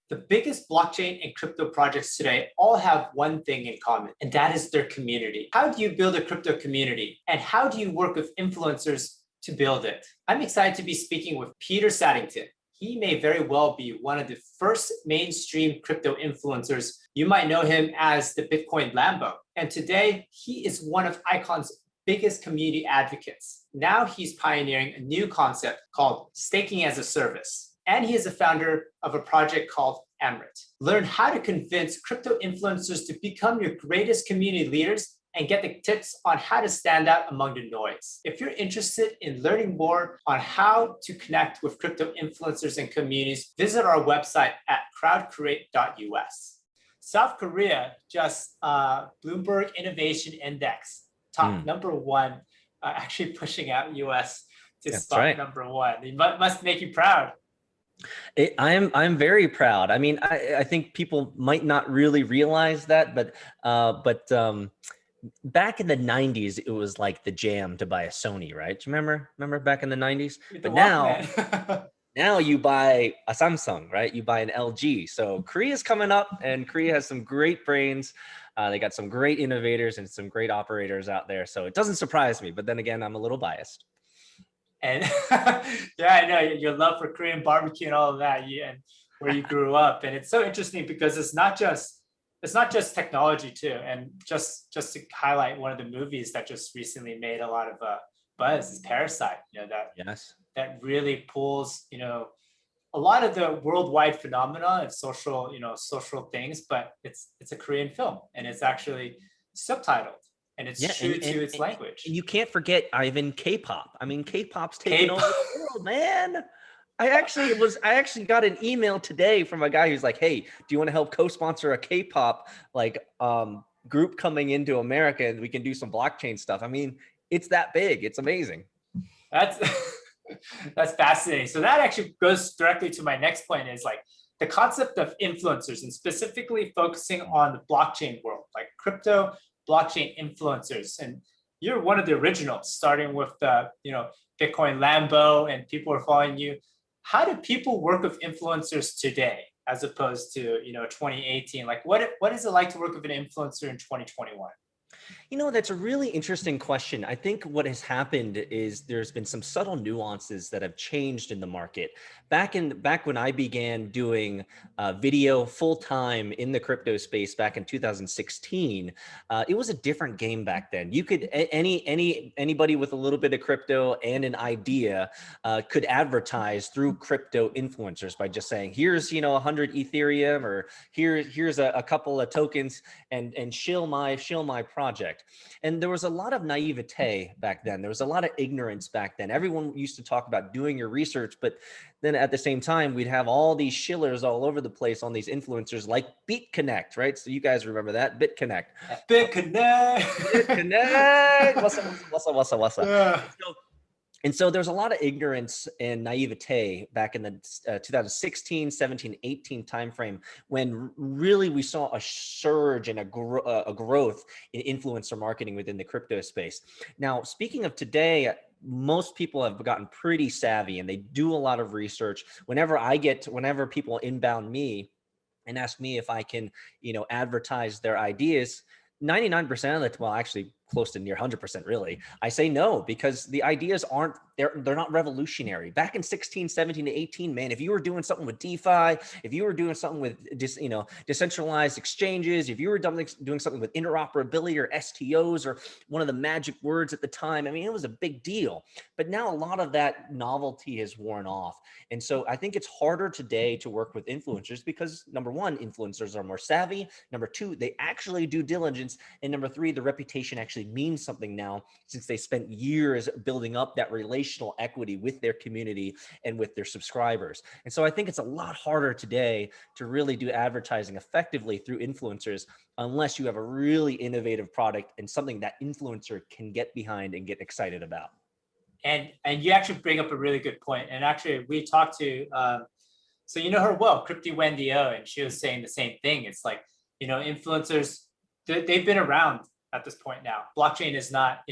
The biggest blockchain and crypto projects today all have one thing in common, and that is their community. How do you build a crypto community? And how do you work with influencers to build it? I'm excited to be speaking with Peter Saddington. He may very well be one of the first mainstream crypto influencers. You might know him as the Bitcoin Lambo. And today, he is one of Icon's biggest community advocates. Now he's pioneering a new concept called staking as a service. And he is a founder of a project called Emrit. Learn how to convince crypto influencers to become your greatest community leaders and get the tips on how to stand out among the noise. If you're interested in learning more on how to connect with crypto influencers and communities, visit our website at crowdcreate.us. South Korea just Bloomberg Innovation Index, top number one, actually pushing out US to spot number one. It must make you proud. I'm very proud. I mean, I think people might not really realize that, but back in the 90s, it was like the jam to buy a Sony, right? Do you remember back in the 90s? But now you buy a Samsung, right? You buy an LG. So Korea's coming up, and Korea has some great brains. They got some great innovators and some great operators out there. So it doesn't surprise me. But then again, I'm a little biased. And yeah, I know your love for Korean barbecue and all of that, and where you grew up. And it's so interesting because it's not just technology too. And just to highlight one of the movies that just recently made a lot of buzz is Parasite. That really pulls a lot of the worldwide phenomena of social things, but it's a Korean film and it's actually subtitled. And it's true to its language. And you can't forget, Ivan, K-pop. I mean, K-pop's taking over the world, man. I actually got an email today from a guy who's like, "Hey, do you want to help co-sponsor a K-pop group coming into America, and we can do some blockchain stuff?" I mean, it's that big. It's amazing. That's fascinating. So that actually goes directly to my next point, is like the concept of influencers, and specifically focusing on the blockchain world, like crypto blockchain influencers. And you're one of the originals, starting with the Bitcoin Lambo, and people are following you. How do people work with influencers today as opposed to 2018? Like what is it like to work with an influencer in 2021? That's a really interesting question. I think what has happened is there's been some subtle nuances that have changed in the market. Back when I began doing video full time in the crypto space back in 2016, it was a different game back then. You could anybody with a little bit of crypto and an idea could advertise through crypto influencers by just saying, "Here's 100 Ethereum," or here's a couple of tokens, and shill my project. And there was a lot of naivete back then. There was a lot of ignorance back then. Everyone used to talk about doing your research, but then at the same time, we'd have all these shillers all over the place on these influencers like BitConnect, right? So you guys remember that? BitConnect. What's up? Yeah. And so there's a lot of ignorance and naivete back in the 2016, 17, 18 timeframe, when really we saw a surge and a growth in influencer marketing within the crypto space. Now, speaking of today, most people have gotten pretty savvy and they do a lot of research. Whenever people inbound me and ask me if I can, advertise their ideas, 99% of the, well, actually close to near 100% really, I say no, because the ideas they're not revolutionary. Back in 16, 17 to 18, man, if you were doing something with DeFi, if you were doing something with decentralized exchanges, if you were doing something with interoperability or STOs or one of the magic words at the time, I mean, it was a big deal. But now a lot of that novelty has worn off. And so I think it's harder today to work with influencers because, number one, influencers are more savvy. Number two, they actually do diligence. And number three, the reputation actually means something now, since they spent years building up that relational equity with their community and with their subscribers. And so I think it's a lot harder today to really do advertising effectively through influencers unless you have a really innovative product and something that influencer can get behind and get excited about. And you actually bring up a really good point. And actually, we talked to, so you know her well, Crypty Wendy O, and she was saying the same thing. It's like, influencers, they've been around at this point now. Blockchain is not,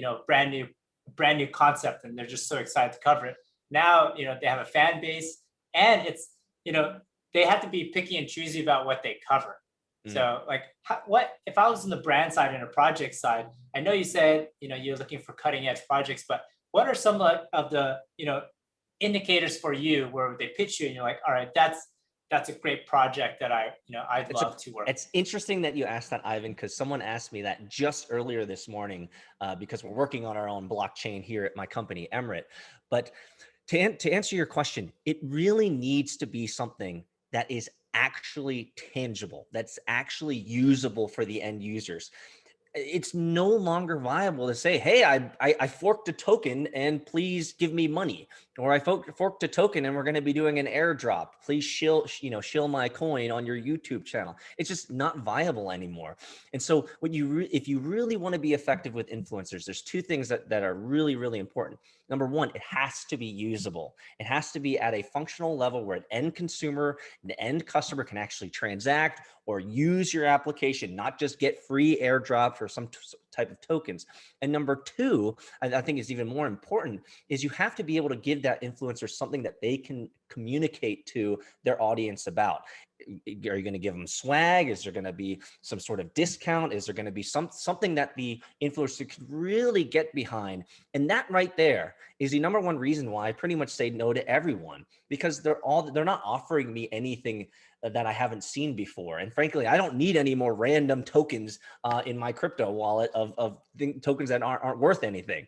brand new concept, and they're just so excited to cover it. Now, they have a fan base, and it's, they have to be picky and choosy about what they cover. Mm. So like what if I was on the brand side and a project side, I know you said, you're looking for cutting edge projects, but what are some of the, indicators for you where they pitch you and you're like, all right, that's a great project that I'd love to work. It's interesting that you asked that, Ivan, because someone asked me that just earlier this morning, because we're working on our own blockchain here at my company, Emirate. But to answer your question, it really needs to be something that is actually tangible, that's actually usable for the end users. It's no longer viable to say, hey, I forked a token and please give me money, or I forked a token and we're going to be doing an airdrop. Please shill my coin on your YouTube channel. It's just not viable anymore. And so if you really want to be effective with influencers, there's two things that are really, really important. Number one, it has to be usable. It has to be at a functional level where an end consumer, an end customer can actually transact or use your application, not just get free airdrops or some type of tokens. And number two, I think is even more important, is you have to be able to give that influencer something that they can communicate to their audience about. Are you going to give them swag? Is there going to be some sort of discount? Is there going to be something that the influencer could really get behind? And that right there is the number one reason why I pretty much say no to everyone, because they're not offering me anything that I haven't seen before. And frankly, I don't need any more random tokens in my crypto wallet of tokens that aren't worth anything.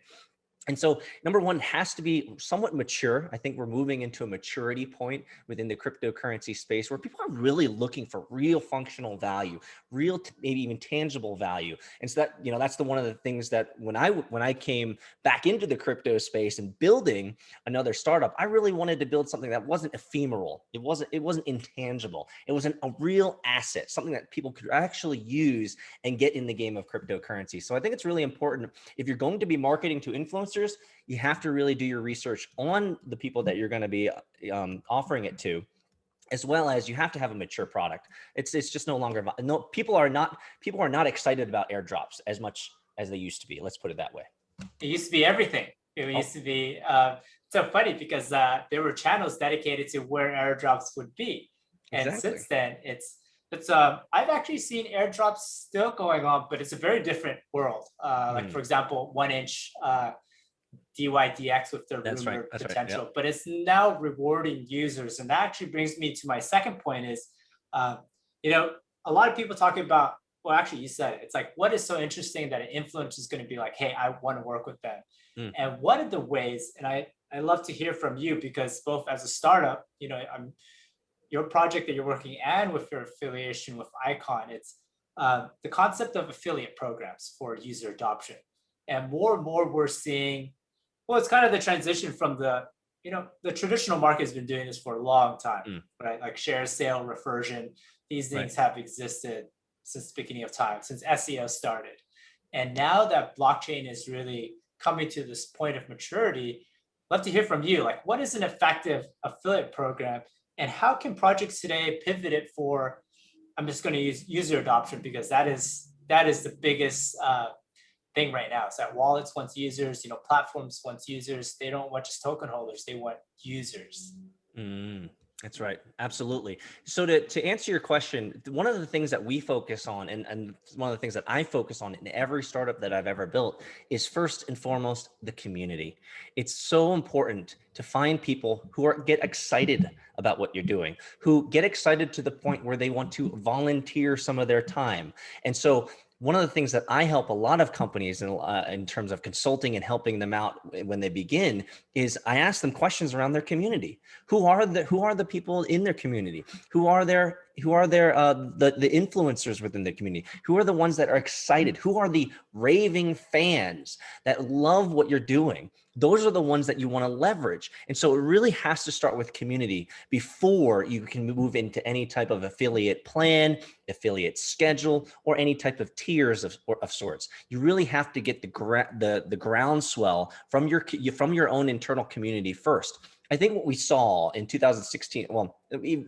And so number one, has to be somewhat mature. I think we're moving into a maturity point within the cryptocurrency space where people are really looking for real functional value, real, maybe even tangible value. And so that, that's one of the things that when I came back into the crypto space and building another startup, I really wanted to build something that wasn't ephemeral. It wasn't intangible. It was a real asset, something that people could actually use and get in the game of cryptocurrency. So I think it's really important, if you're going to be marketing to influencers, you have to really do your research on the people that you're going to be offering it to, as well as you have to have a mature product. It's just no longer, people are not excited about airdrops as much as they used to be. Let's put it that way. It used to be everything. It used to be so funny because there were channels dedicated to where airdrops would be. And since then it's I've actually seen airdrops still going on, but it's a very different world. Like for example, 1inch DYDX with their rumored potential, but it's now rewarding users. And that actually brings me to my second point is, a lot of people talking about, well, actually you said it, it's like, what is so interesting that an influencer is going to be like, hey, I want to work with them. And one of the ways, and I love to hear from you, because both as a startup, your project that you're working and with your affiliation with Icon, it's the concept of affiliate programs for user adoption. And more we're seeing, well, it's kind of the transition from the traditional market has been doing this for a long time, right? Like share, sale, reversion. These things have existed since the beginning of time, since SEO started. And now that blockchain is really coming to this point of maturity, I'd love to hear from you. Like, what is an effective affiliate program, and how can projects today pivot it for, I'm just going to use user adoption, because that is the biggest thing right now, is that wallets want users, platforms want users. They don't want just token holders, they want users. That's right. Absolutely. So to answer your question, one of the things that we focus on, and one of the things that I focus on in every startup that I've ever built, is first and foremost the community. It's so important to find people who get excited about what you're doing, who get excited to the point where they want to volunteer some of their time. And so one of the things that I help a lot of companies in terms of consulting and helping them out when they begin is I ask them questions around their community. Who are the people in their community? Who are the influencers within the community? Who are the ones that are excited? Who are the raving fans that love what you're doing? Those are the ones that you want to leverage. And so it really has to start with community before you can move into any type of affiliate plan, affiliate schedule, or any type of tiers of sorts. You really have to get the groundswell from your own internal community first. I think what we saw in 2016, well,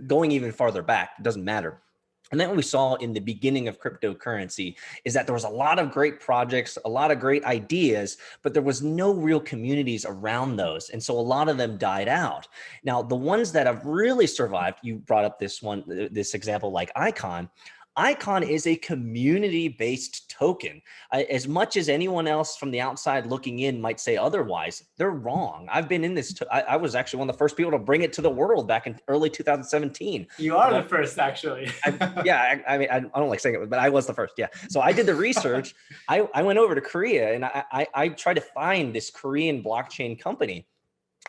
going even farther back, it doesn't matter. And then what we saw in the beginning of cryptocurrency is that there was a lot of great projects, a lot of great ideas, but there was no real communities around those. And so a lot of them died out. Now, the ones that have really survived, you brought up this example like Icon. Icon is a community-based token. As much as anyone else from the outside looking in might say otherwise, they're wrong. I've been in this. I was actually one of the first people to bring it to the world back in early 2017. You are the first, actually. I mean, I don't like saying it, but I was the first. Yeah. So I did the research. I went over to Korea and I tried to find this Korean blockchain company.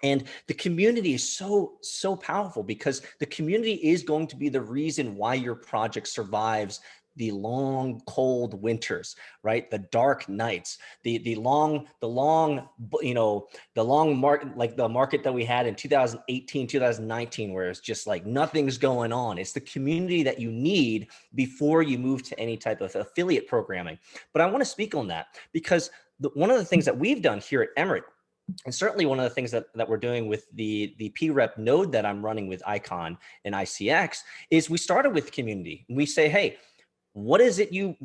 And the community is so powerful because the community is going to be the reason why your project survives the long, cold winters, right? The dark nights, the long market, like the market that we had in 2018, 2019, where it's just like nothing's going on. It's the community that you need before you move to any type of affiliate programming. But I want to speak on that because one of the things that we've done here at Emirate, and certainly one of the things that we're doing with the PREP node that I'm running with Icon and ICX is we started with community. And we say, hey, what is it you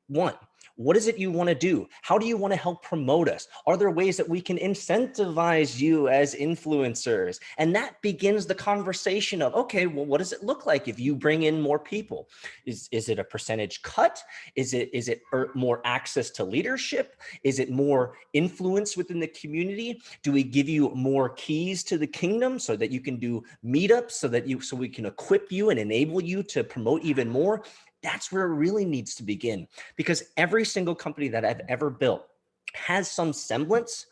want? What is it you want to do? How do you want to help promote us? Are there ways that we can incentivize you as influencers? And that begins the conversation of, okay, well, what does it look like if you bring in more people? Is it a percentage cut? Is it more access to leadership? Is it more influence within the community? Do we give you more keys to the kingdom so that you can do meetups so we can equip you and enable you to promote even more? That's where it really needs to begin, because every single company that I've ever built has some semblance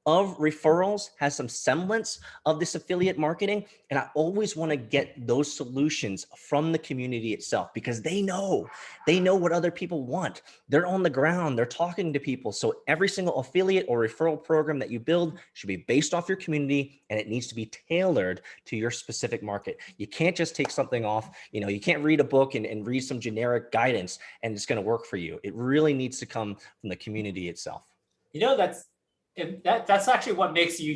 of referrals, has some semblance of this affiliate marketing. And I always want to get those solutions from the community itself because they know what other people want. They're on the ground, they're talking to people. So every single affiliate or referral program that you build should be based off your community, and it needs to be tailored to your specific market. You can't just take something off, you can't read a book and read some generic guidance and it's going to work for you. It really needs to come from the community itself. That's actually what makes you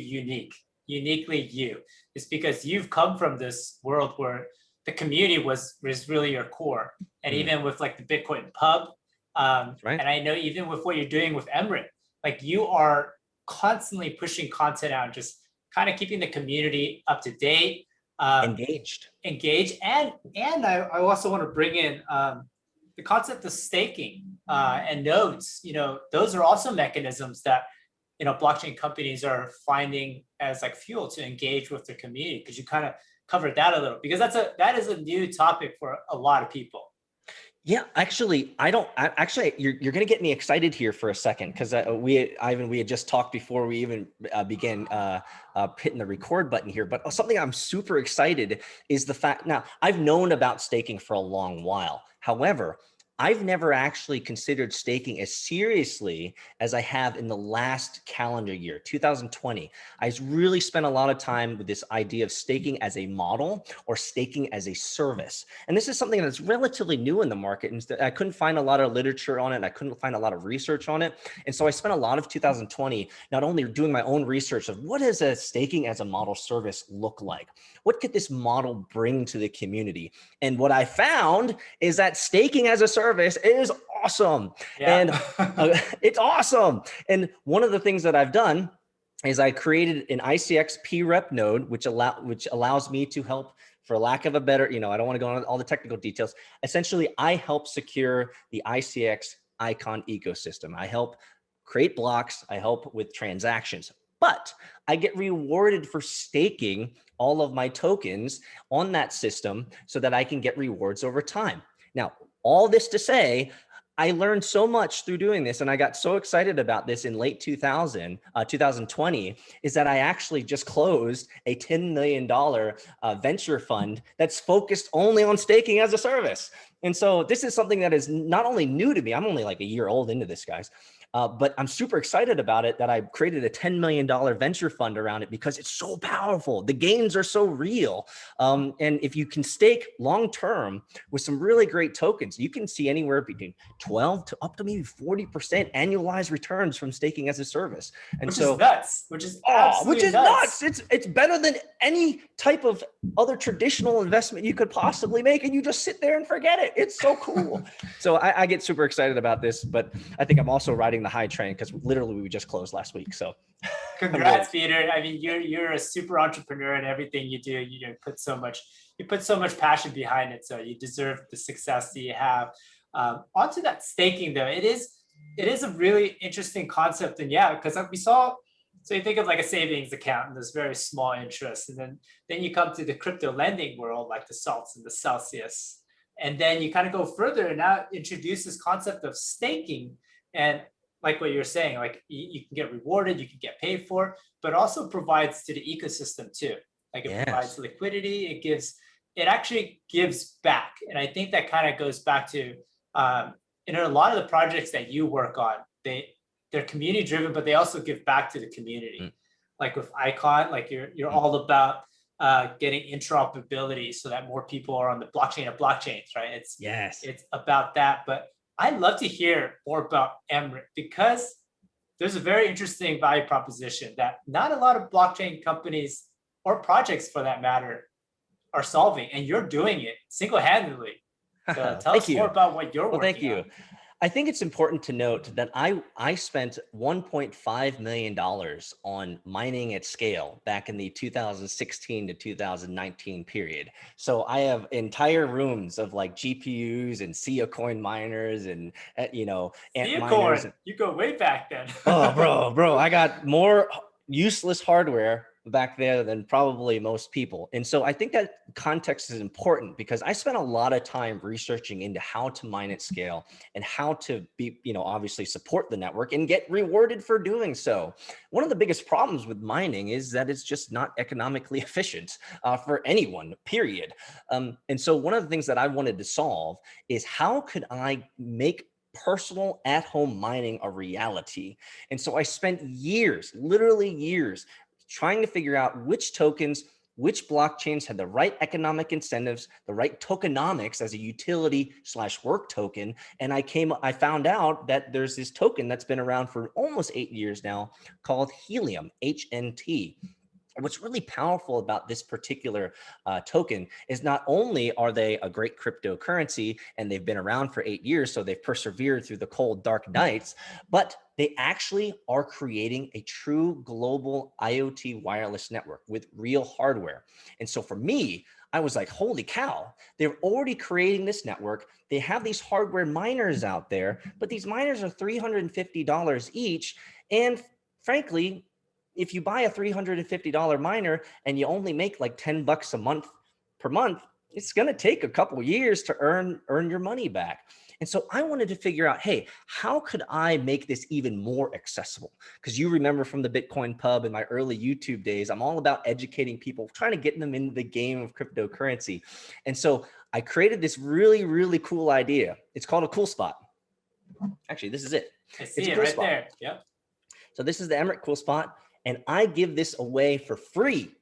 uniquely you. It's because you've come from this world where the community was really your core. And even with like the Bitcoin pub, right. And I know even with what you're doing with Emirate, like you are constantly pushing content out, just kind of keeping the community up to date, engaged. And I also want to bring in the concept of staking and nodes. Those are also mechanisms that blockchain companies are finding as like fuel to engage with their community, because you kind of covered that a little, because that is a new topic for a lot of people. Yeah, actually, you're going to get me excited here for a second, because we had just talked before we even began hitting the record button here. But something I'm super excited is the fact, now I've known about staking for a long while. However, I've never actually considered staking as seriously as I have in the last calendar year, 2020. I really spent a lot of time with this idea of staking as a model or staking as a service. And this is something that's relatively new in the market. And I couldn't find a lot of literature on it. I couldn't find a lot of research on it. And so I spent a lot of 2020 not only doing my own research of what does a staking as a model service look like? What could this model bring to the community? And what I found is that staking as a service is awesome. Yeah. And it's awesome. And one of the things that I've done is I created an ICX PREP node, which allows me to help, for lack of a better, I don't want to go into all the technical details. Essentially, I help secure the ICX Icon ecosystem. I help create blocks. I help with transactions. But I get rewarded for staking all of my tokens on that system so that I can get rewards over time. Now, all this to say, I learned so much through doing this, and I got so excited about this in late 2020, is that I actually just closed a $10 million venture fund that's focused only on staking as a service. And so this is something that is not only new to me, I'm only like a year old into this, guys. But I'm super excited about it, that I created a $10 million venture fund around it because it's so powerful. The gains are so real. And if you can stake long-term with some really great tokens, you can see anywhere between 12 to up to maybe 40% annualized returns from staking as a service. And which is nuts. Which is nuts. It's better than any type of other traditional investment you could possibly make, and you just sit there and forget it. It's so cool. So I get super excited about this, but I think I'm also riding the high train because literally we just closed last week. So Congrats, Peter. I mean, you're a super entrepreneur in everything you do. You put so much passion behind it. So you deserve the success that you have. Onto that staking though, it is a really interesting concept. And yeah, because we saw, so you think of like a savings account and there's very small interest. And then you come to the crypto lending world, like the Salts and the Celsius. And then you kind of go further and now introduce this concept of staking. And like what you're saying, like you can get rewarded, you can get paid for, but also provides to the ecosystem too. Like it provides liquidity, it actually gives back. And I think that kind of goes back to, a lot of the projects that you work on, they're community driven, but they also give back to the community. Like with Icon, like you're all about getting interoperability so that more people are on the blockchain of blockchains, right? It's about that. But I'd love to hear more about Emrit because there's a very interesting value proposition that not a lot of blockchain companies or projects for that matter are solving, and you're doing it single-handedly. So tell us more about what you're working on. I think it's important to note that I spent $1.5 million on mining at scale back in the 2016 to 2019 period. So I have entire rooms of like GPUs and Sia coin miners and ant miners. You go way back then. Oh, bro, I got more useless hardware back there than probably most people. And so I think that context is important because I spent a lot of time researching into how to mine at scale and how to be, obviously support the network and get rewarded for doing so. One of the biggest problems with mining is that it's just not economically efficient for anyone, period. And so one of the things that I wanted to solve is how could I make personal at-home mining a reality? And so I spent years, literally years, trying to figure out which tokens, which blockchains had the right economic incentives, the right tokenomics as a utility/work token. And I found out that there's this token that's been around for almost 8 years now called Helium, HNT. What's really powerful about this particular token is not only are they a great cryptocurrency and they've been around for 8 years, so they've persevered through the cold, dark nights, but they actually are creating a true global IoT wireless network with real hardware. And so for me, I was like, holy cow, they're already creating this network. They have these hardware miners out there, but these miners are $350 each. And frankly, if you buy a $350 miner and you only make like $10 a month per month, it's going to take a couple of years to earn your money back. And so I wanted to figure out, hey, how could I make this even more accessible? Because you remember from the Bitcoin Pub in my early YouTube days, I'm all about educating people, trying to get them into the game of cryptocurrency. And so I created this really, really cool idea. It's called a cool spot. Actually, this is it. I see it right there. Yep. So this is the Emrit Cool Spot. And I give this away for free,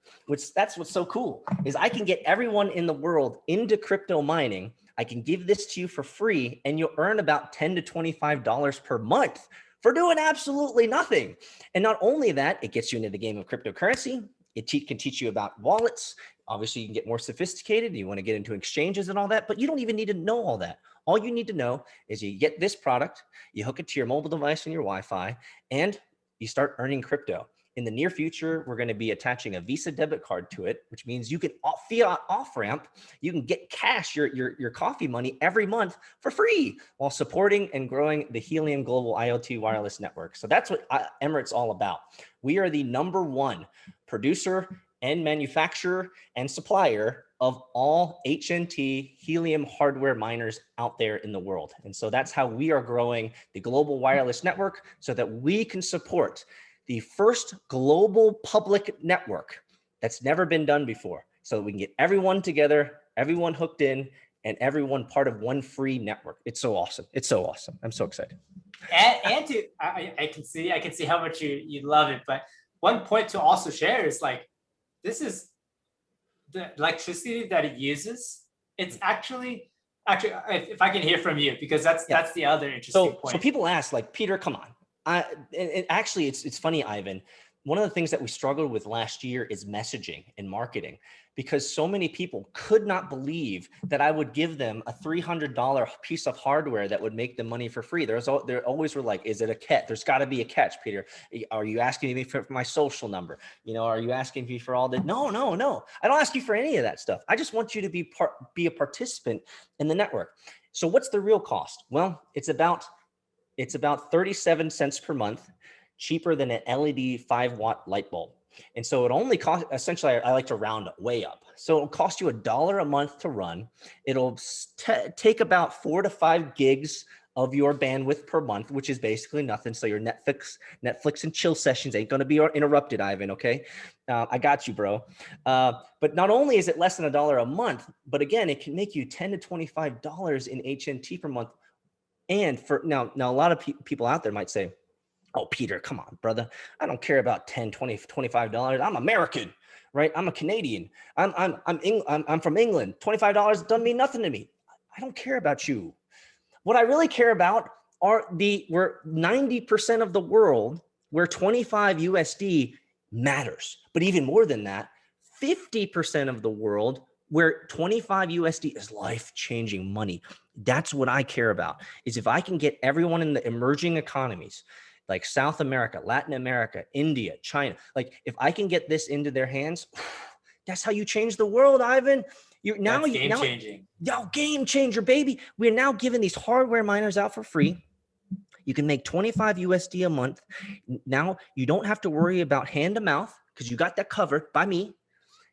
that's what's so cool, is I can get everyone in the world into crypto mining. I can give this to you for free, and you'll earn about $10 to $25 per month for doing absolutely nothing. And not only that, it gets you into the game of cryptocurrency. It can teach you about wallets. Obviously, you can get more sophisticated. You want to get into exchanges and all that, but you don't even need to know all that. All you need to know is you get this product, you hook it to your mobile device and your Wi-Fi, and you start earning crypto. In the near future, we're going to be attaching a Visa debit card to it, which means you can fiat off-ramp. You can get cash, your coffee money every month for free while supporting and growing the Helium Global IoT Wireless Network. So that's what Emrit's all about. We are the #1 producer and manufacturer and supplier of all HNT Helium hardware miners out there in the world. And so that's how we are growing the global wireless network so that we can support the first global public network that's never been done before, so that we can get everyone together, everyone hooked in, and everyone part of one free network. It's so awesome. It's so awesome. I'm so excited. And I can see how much you love it. But one point to also share is like, this is the electricity that it uses. It's actually, if I can hear from you, because that's the other interesting point. So people ask, like, Peter, come on. And actually, it's funny, Ivan. one of the things that we struggled with last year is messaging and marketing, because so many people could not believe that I would give them a $300 piece of hardware that would make them money for free. They always were like, is it a catch? There's got to be a catch, Peter. Are you asking me for my social number? Are you asking me for all that? No. I don't ask you for any of that stuff. I just want you to be a participant in the network. So what's the real cost? Well, it's about 37 cents per month, cheaper than an LED 5-watt light bulb. And so it only costs, essentially, I like to round way up. So it'll cost you $1 a month to run. It'll take about 4 to 5 gigs of your bandwidth per month, which is basically nothing. So your Netflix and chill sessions ain't going to be interrupted, Ivan. Okay. I got you, bro. But not only is it less than $1 a month, but again, it can make you $10 to $25 in HNT per month. And for now a lot of people out there might say, oh, Peter, come on, brother. I don't care about $10, $20, $25. I'm American, right? I'm a Canadian. I'm from England. $25 doesn't mean nothing to me. I don't care about you. What I really care about are we're 90% of the world where 25 USD matters. But even more than that, 50% of the world where 25 USD is life-changing money. That's what I care about, is if I can get everyone in the emerging economies, like South America, Latin America, India, China, like if I can get this into their hands, that's how you change the world, Ivan. Game changing. Game changer, baby. We're now giving these hardware miners out for free. You can make 25 USD a month. Now you don't have to worry about hand to mouth because you got that covered by me.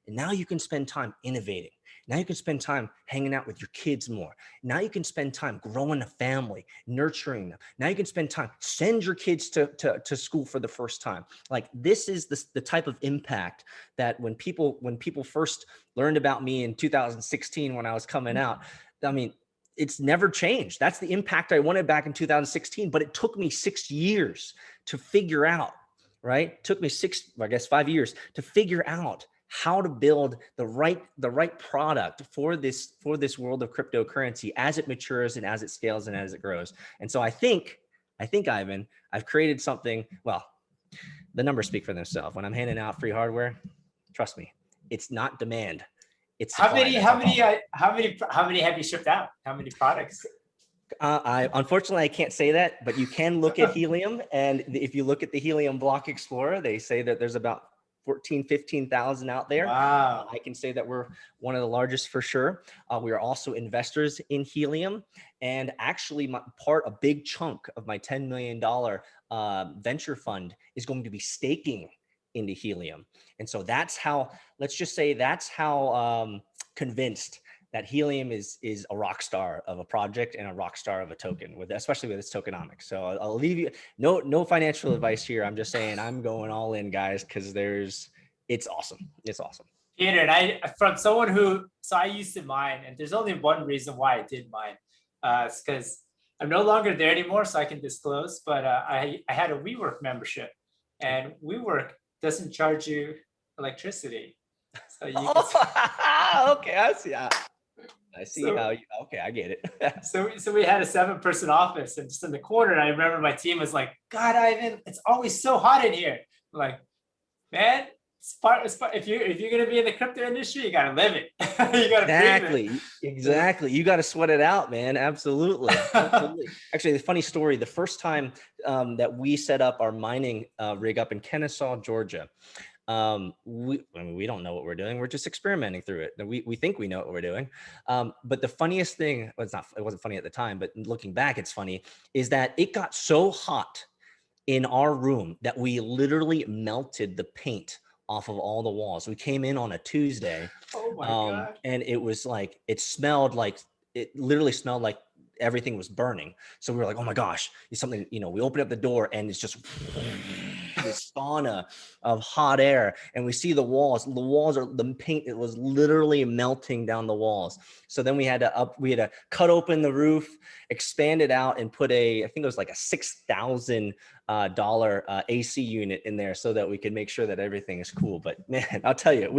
And now you can spend time innovating. Now you can spend time hanging out with your kids more. Now you can spend time growing a family, nurturing them. Now you can spend time, send your kids to school for the first time. Like this is the type of impact that when people first learned about me in 2016, when I was coming out, I mean, it's never changed. That's the impact I wanted back in 2016, but it took me 6 years to figure out, right? It took me 5 years to figure out how to build the right product for this world of cryptocurrency as it matures and as it scales and as it grows. And so I think, Ivan, I've created something. Well, the numbers speak for themselves. When I'm handing out free hardware, trust me, it's not demand. It's supply. How many have you shipped out? How many products? Unfortunately, I can't say that, but you can look at Helium. And if you look at the Helium Block Explorer, they say that there's about 15,000 out there. Wow. I can say that we're one of the largest for sure. We are also investors in Helium, and actually a big chunk of my $10 million venture fund is going to be staking into Helium. And so that's how convinced that Helium is a rock star of a project and a rock star of a token, especially with its tokenomics. So I'll leave you, no financial advice here. I'm just saying I'm going all in, guys, because it's awesome. It's awesome. Peter, and I used to mine, and there's only one reason why I did mine. It's because I'm no longer there anymore, so I can disclose, but I had a WeWork membership, and WeWork doesn't charge you electricity. So you okay, I see. I see okay, I get it. so we had a 7-person office, and just in the corner, and I remember my team was like, God, Ivan, it's always so hot in here. I'm like, man, if you're gonna be in the crypto industry, you gotta live it. You gotta exactly. You gotta sweat it out, man. Absolutely. Actually, the funny story, the first time that we set up our mining rig up in Kennesaw, Georgia, we don't know what we're doing. We're just experimenting through it. We think we know what we're doing. But the funniest thing, it wasn't funny at the time, but looking back, it's funny, is that it got so hot in our room that we literally melted the paint off of all the walls. We came in on a Tuesday. Oh my God. And it literally smelled like everything was burning. So we were like, oh my gosh, it's something, we open up the door and it's just this sauna of hot air, and we see the walls the paint, it was literally melting down the walls. So then we had to cut open the roof, expand it out, and put I think it was like a $6,000 AC unit in there so that we could make sure that everything is cool. But man, I'll tell you, it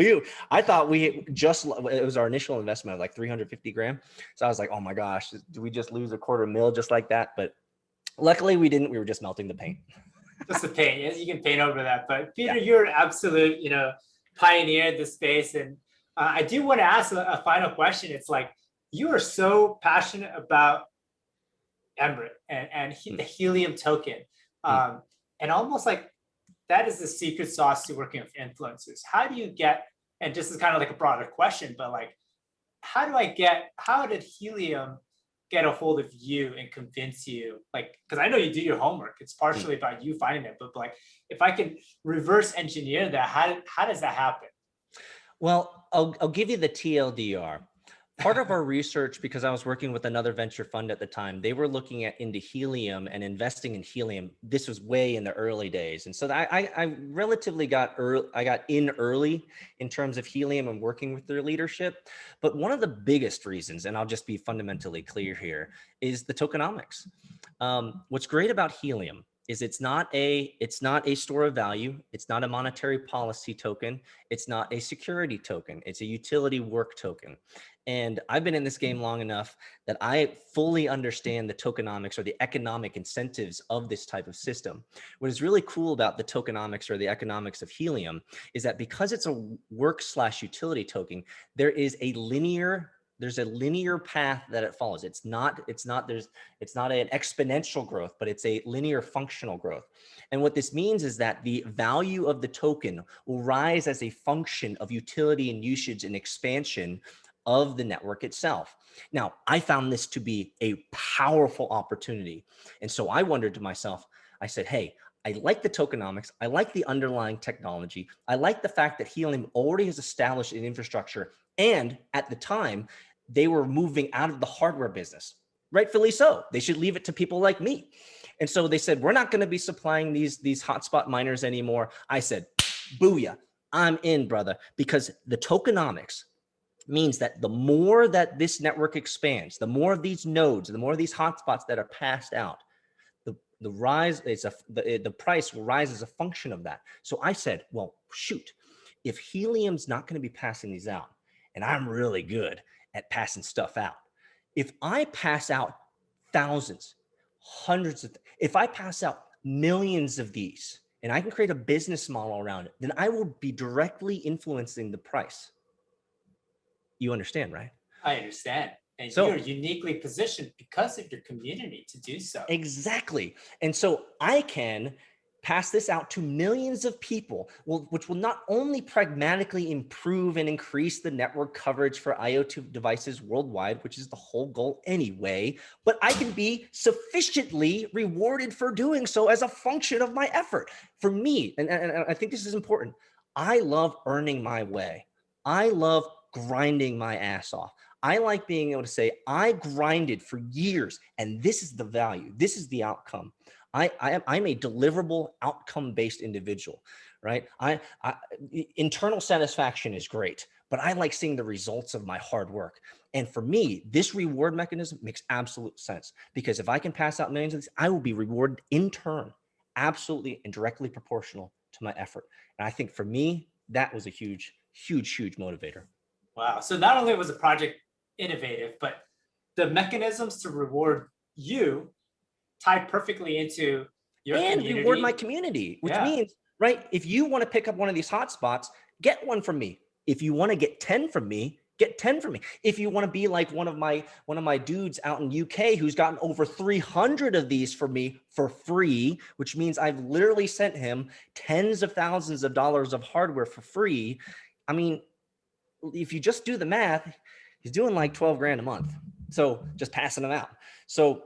was our initial investment of like 350 grand. So I was like, oh my gosh, did we just lose $250,000 just like that? But luckily we didn't. We were just melting the paint. just the paint. Yes, you can paint over that. But Peter, Yeah. you're an absolute, pioneer in this space. And I do want to ask a final question. It's like you are so passionate about Emerald and the Mm, helium token, mm. um, and almost like that is the secret sauce to working with influencers. How do you get? And this is kind of like a broader question, but like, how did helium get a hold of you and convince you? Like, because I know you do your homework. It's Mm. partially about you finding it, but like, if I can reverse engineer that, how does that happen? Well, I'll give you the TLDR. Part of our research, because I was working with another venture fund at the time, they were looking at into helium and investing in helium. This was way in the early days, and so I relatively got early. I got in early in terms of helium and working with their leadership. But one of the biggest reasons, and I'll just be fundamentally clear here, is the tokenomics. What's great about helium is it's not a store of value. It's not a monetary policy token. It's not a security token. It's a utility work token. And I've been in this game long enough that I fully understand the tokenomics or the economic incentives of this type of system. What is really cool about the tokenomics or the economics of helium is that because it's a work/utility token, there's a linear path that it follows. It's not an exponential growth, but it's a linear functional growth. And what this means is that the value of the token will rise as a function of utility and usage and expansion of the network itself. Now, I found this to be a powerful opportunity. And so I wondered to myself, I said, hey, I like the tokenomics. I like the underlying technology. I like the fact that Helium already has established an infrastructure. And at the time, they were moving out of the hardware business. Rightfully so. They should leave it to people like me. And so they said, we're not going to be supplying these hotspot miners anymore. I said, booyah, I'm in, brother, because the tokenomics means that the more that this network expands, the more of these nodes, the more of these hotspots that are passed out, the price will rise as a function of that. So I said, well, shoot, if helium's not going to be passing these out, and I'm really good at passing stuff out, if I pass out thousands, if I pass out millions of these, and I can create a business model around it, then I will be directly influencing the price. You understand, right? I understand. And you're So uniquely positioned because of your community to do so. exactly. And so I can pass this out to millions of people, which will not only pragmatically improve and increase the network coverage for IoT devices worldwide, which is the whole goal anyway, but I can be sufficiently rewarded for doing so as a function of my effort. For me, and I think this is important, I love earning my way. I love grinding my ass off. I like being able to say, I grinded for years, and this is the value. This is the outcome. I'm a deliverable, outcome-based individual, right? Internal satisfaction is great, but I like seeing the results of my hard work. And for me, this reward mechanism makes absolute sense, because if I can pass out millions of these, I will be rewarded in turn, absolutely and directly proportional to my effort. And I think for me, that was a huge, huge, huge motivator. Wow. So not only was the project innovative, but the mechanisms to reward you tie perfectly into your And reward my community. community, which Yeah. means, right, if you want to pick up one of these hotspots, get one from me. If you want to get 10 from me, get 10 from me. If you want to be like one of my dudes out in UK who's gotten over 300 of these for me for free, which means I've literally sent him tens of thousands of dollars of hardware for free. I mean, if you just do the math, he's doing like 12 grand a month. So just passing them out. So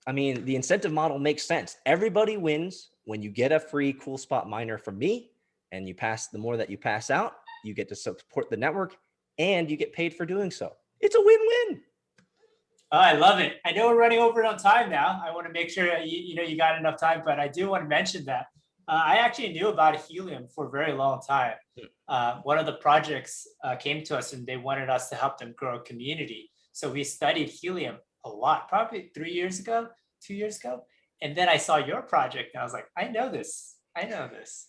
I mean, the incentive model makes sense. Everybody wins when you get a free cool spot miner from me, and the more that you pass out, you get to support the network and you get paid for doing so. It's a win-win. Oh, I love it. I know we're running over on time now. I want to make sure you got enough time, but I do want to mention that I actually knew about helium for a very long time. One of the projects came to us and they wanted us to help them grow a community. So we studied helium a lot, probably 3 years ago, 2 years ago. And then I saw your project and I was like, I know this. I know this.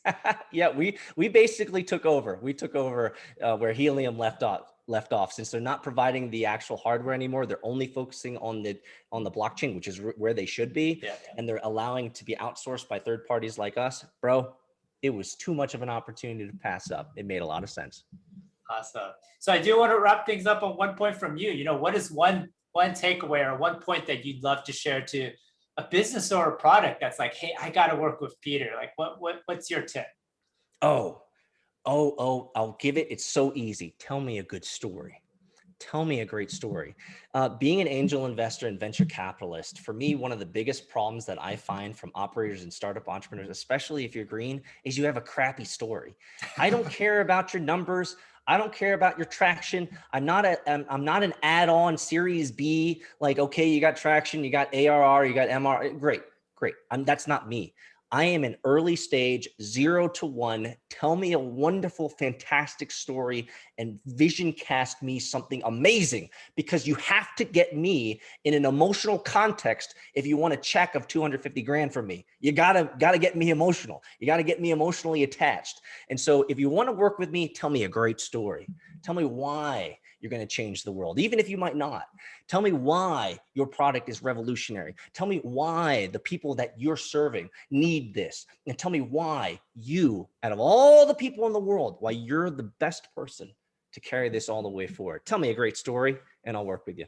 Yeah, we basically took over. We took over where Helium left off. Since they're not providing the actual hardware anymore, they're only focusing on the blockchain, which is where they should be. Yeah. And they're allowing to be outsourced by third parties like us. Bro, it was too much of an opportunity to pass up. It made a lot of sense. Awesome. So I do want to wrap things up on one point from you. What is one takeaway or one point that you'd love to share to a business or a product that's like, hey, I got to work with Peter. Like, what's your tip? Oh, I'll give it. It's so easy. Tell me a good story. Tell me a great story. Being an angel investor and venture capitalist, for me, one of the biggest problems that I find from operators and startup entrepreneurs, especially if you're green, is you have a crappy story. I don't care about your numbers. I don't care about your traction. I'm not an add-on Series B. Like, okay, you got traction, you got ARR, you got MR. Great. That's not me. I am an early stage 0 to 1. Tell me a wonderful, fantastic story and vision cast me something amazing, because you have to get me in an emotional context. If you want a check of 250 grand from me, you gotta get me emotional. You gotta get me emotionally attached. And so if you want to work with me, tell me a great story. Tell me why you're going to change the world, even if you might not. Tell me why your product is revolutionary. Tell me why the people that you're serving need this. And tell me why you, out of all the people in the world, why you're the best person to carry this all the way forward. Tell me a great story and I'll work with you.